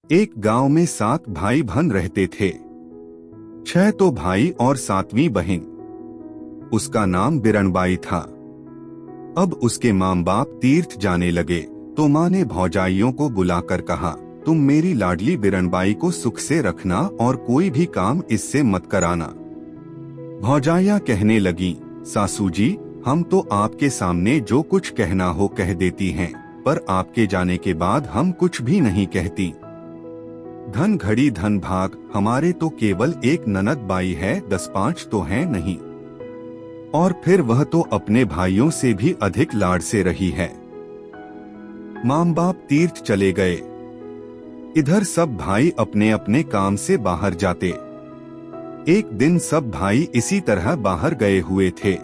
एक गांव में 7 भाई बहन रहते थे। 6 तो भाई और 7वीं बहन। उसका नाम बिरनबाई था। अब उसके माँ बाप तीर्थ जाने लगे तो माँ ने भौजाइयों को बुलाकर कहा, तुम मेरी लाडली बिरनबाई को सुख से रखना और कोई भी काम इससे मत कराना। भौजाइयाँ कहने लगी, सासू जी, हम तो आपके सामने जो कुछ कहना हो कह देती हैं, पर आपके जाने के बाद हम कुछ भी नहीं कहती। धन घड़ी धन भाग, हमारे तो केवल एक ननद बाई है, 10-5 तो हैं नहीं। और फिर वह तो अपने भाइयों से भी अधिक लाड से रही है। माँ बाप तीर्थ चले गए। इधर सब भाई अपने अपने काम से बाहर जाते। एक दिन सब भाई इसी तरह बाहर गए हुए थे।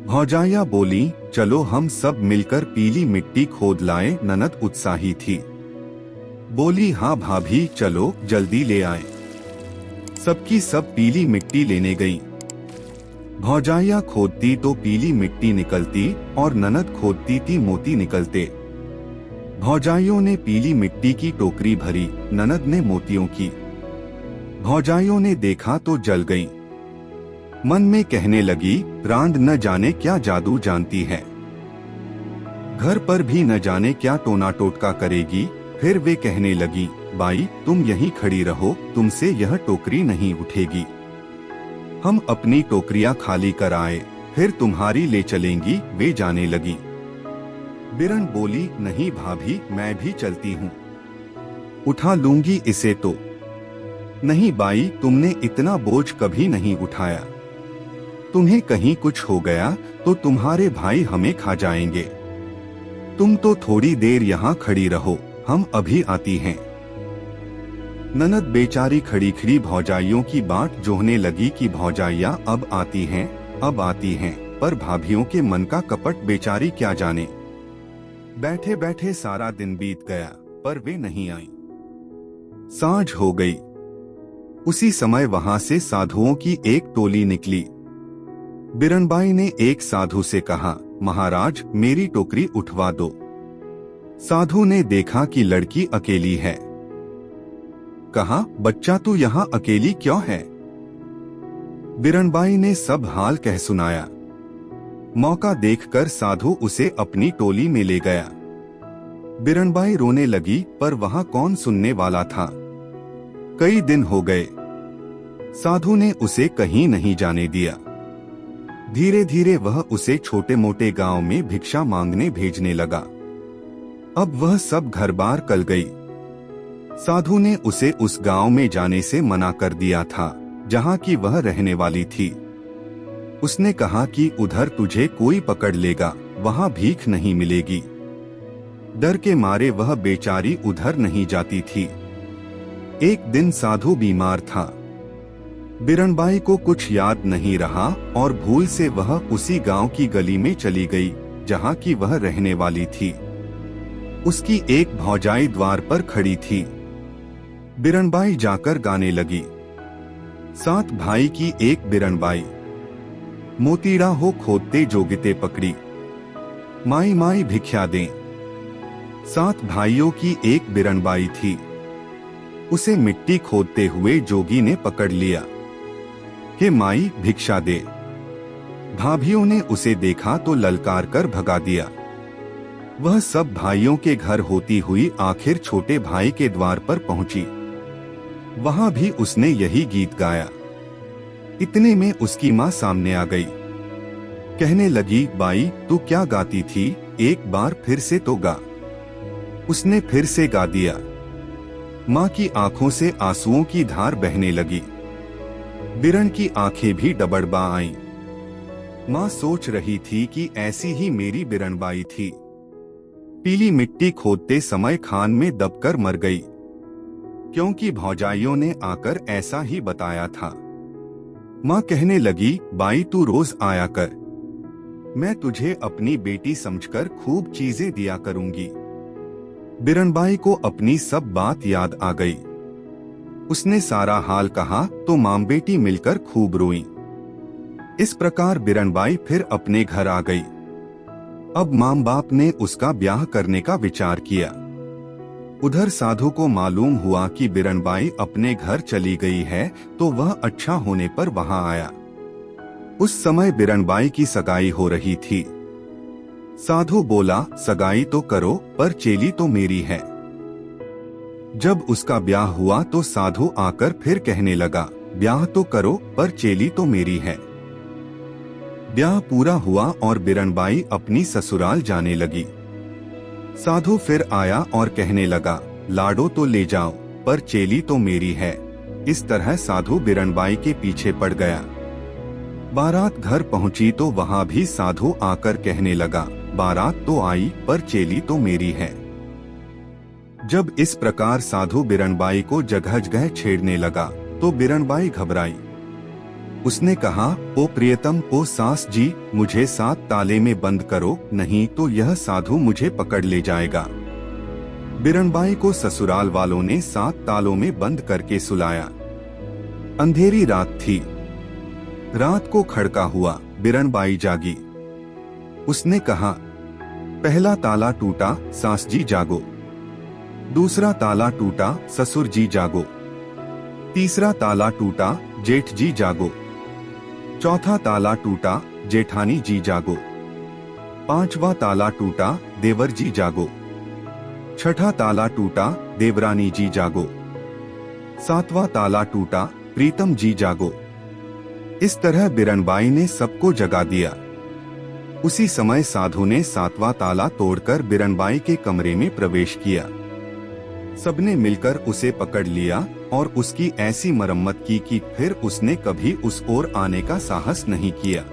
भौजाइयाँ बोली, चलो हम सब मिलकर पीली मिट्टी खोद लाएं। ननद उत्साही थी, बोली, हाँ भाभी, चलो जल्दी ले आए। सबकी सब पीली मिट्टी लेने गईं। भौजाइयाँ खोदती तो पीली मिट्टी निकलती और ननद खोदती थी मोती निकलते। भौजाइयों ने पीली मिट्टी की टोकरी भरी, ननद ने मोतियों की। भौजाइयों ने देखा तो जल गईं। मन में कहने लगी, रांड न जाने क्या जादू जानती है, घर पर भी न जाने क्या टोना टोटका करेगी। फिर वे कहने लगी, बाई तुम यहीं खड़ी रहो, तुमसे यह टोकरी नहीं उठेगी। हम अपनी टोकरियां खाली कर आए, फिर तुम्हारी ले चलेंगी। वे जाने लगी। बिरन बोली, नहीं भाभी, मैं भी चलती हूँ, उठा लूंगी इसे तो। नहीं बाई, तुमने इतना बोझ कभी नहीं उठाया। तुम्हें कहीं कुछ हो गया तो तुम्हारे भाई हमें खा जाएंगे। तुम तो थोड़ी देर यहाँ खड़ी रहो, हम अभी आती हैं। ननद बेचारी खड़ी खड़ी भौजाइयों की बाट जोहने लगी कि भौजाइयाँ अब आती हैं, अब आती हैं। पर भाभियों के मन का कपट बेचारी क्या जाने। बैठे बैठे सारा दिन बीत गया, पर वे नहीं आई। सांझ हो गई। उसी समय वहां से साधुओं की एक टोली निकली। बिरनबाई ने एक साधु से कहा, महाराज मेरी टोकरी उठवा दो। साधु ने देखा कि लड़की अकेली है। कहा, बच्चा तू यहाँ अकेली क्यों है? बिरनबाई ने सब हाल कह सुनाया। मौका देखकर साधु उसे अपनी टोली में ले गया। बिरनबाई रोने लगी, पर वहाँ कौन सुनने वाला था। कई दिन हो गए, साधु ने उसे कहीं नहीं जाने दिया। धीरे धीरे वह उसे छोटे मोटे गांव में भिक्षा मांगने भेजने लगा। अब वह सब घर बार कल गई। साधु ने उसे उस गांव में जाने से मना कर दिया था जहां की वह रहने वाली थी। उसने कहा कि उधर तुझे कोई पकड़ लेगा, वहां भीख नहीं मिलेगी। डर के मारे वह बेचारी उधर नहीं जाती थी। एक दिन साधु बीमार था। बिरनबाई को कुछ याद नहीं रहा और भूल से वह उसी गांव की गली में चली गई जहां की वह रहने वाली थी। उसकी एक भौजाई द्वार पर खड़ी थी। बिरनबाई जाकर गाने लगी, 7 भाई की एक बिरनबाई, मोतीड़ा हो खोदते जोगिते पकड़ी, माई माई भिक्षा दें। 7 भाइयों की एक बिरनबाई थी। उसे मिट्टी खोदते हुए जोगी ने पकड़ लिया कि माई भिक्षा दे। भाभियों ने उसे देखा तो ललकार कर भगा दिया। वह सब भाइयों के घर होती हुई आखिर छोटे भाई के द्वार पर पहुंची। वहां भी उसने यही गीत गाया। इतने में उसकी माँ सामने आ गई। कहने लगी, बाई तू क्या गाती थी, एक बार फिर से तो गा। उसने फिर से गा दिया। माँ की आंखों से आंसुओं की धार बहने लगी। बिरन की आंखें भी डबडबा आईं। माँ सोच रही थी कि ऐसी ही मेरी बिरनबाई थी। पीली मिट्टी खोदते समय खान में दबकर मर गई, क्योंकि भौजाइयों ने आकर ऐसा ही बताया था। माँ कहने लगी, बाई तू रोज आया कर, मैं तुझे अपनी बेटी समझकर खूब चीजें दिया करूंगी। बिरनबाई को अपनी सब बात याद आ गई। उसने सारा हाल कहा तो माँ बेटी मिलकर खूब रोईं। इस प्रकार बिरनबाई फिर अपने घर आ गई। अब माँ बाप ने उसका ब्याह करने का विचार किया। उधर साधु को मालूम हुआ कि बिरनबाई अपने घर चली गई है, तो वह अच्छा होने पर वहां आया। उस समय बिरनबाई की सगाई हो रही थी। साधु बोला, सगाई तो करो, पर चेली तो मेरी है। जब उसका ब्याह हुआ तो साधु आकर फिर कहने लगा, ब्याह तो करो, पर चेली तो मेरी है। ब्याह पूरा हुआ और बिरनबाई अपनी ससुराल जाने लगी। साधु फिर आया और कहने लगा, लाडो तो ले जाओ, पर चेली तो मेरी है। इस तरह साधु बिरनबाई के पीछे पड़ गया। बारात घर पहुंची तो वहां भी साधु आकर कहने लगा, बारात तो आई, पर चेली तो मेरी है। जब इस प्रकार साधु बिरनबाई को जगह जगह छेड़ने लगा तो बिरनबाई घबराई। उसने कहा, ओ प्रियतम, ओ सास जी, मुझे 7 ताले में बंद करो, नहीं तो यह साधु मुझे पकड़ ले जाएगा। बिरनबाई को ससुराल वालों ने 7 तालों में बंद करके सुलाया। अंधेरी रात थी। रात को खड़का हुआ, बिरनबाई जागी। उसने कहा, पहला ताला टूटा, सास जी जागो। दूसरा ताला टूटा, ससुर जी जागो। तीसरा ताला टूटा, जेठ जी जागो। चौथा ताला टूटा, जेठानी जी जागो। 5वां ताला टूटा, देवर जी जागो। छठा ताला टूटा, देवरानी जी जागो। 7वां ताला टूटा, प्रीतम जी जागो। इस तरह बिरनबाई ने सबको जगा दिया। उसी समय साधु ने 7वां ताला तोड़कर बिरनबाई के कमरे में प्रवेश किया। सबने मिलकर उसे पकड़ लिया और उसकी ऐसी मरम्मत की कि फिर उसने कभी उस ओर आने का साहस नहीं किया।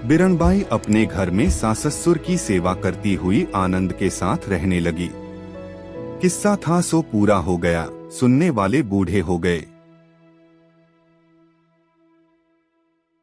बिरनबाई अपने घर में सास-ससुर की सेवा करती हुई आनंद के साथ रहने लगी। किस्सा था सो पूरा हो गया, सुनने वाले बूढ़े हो गए।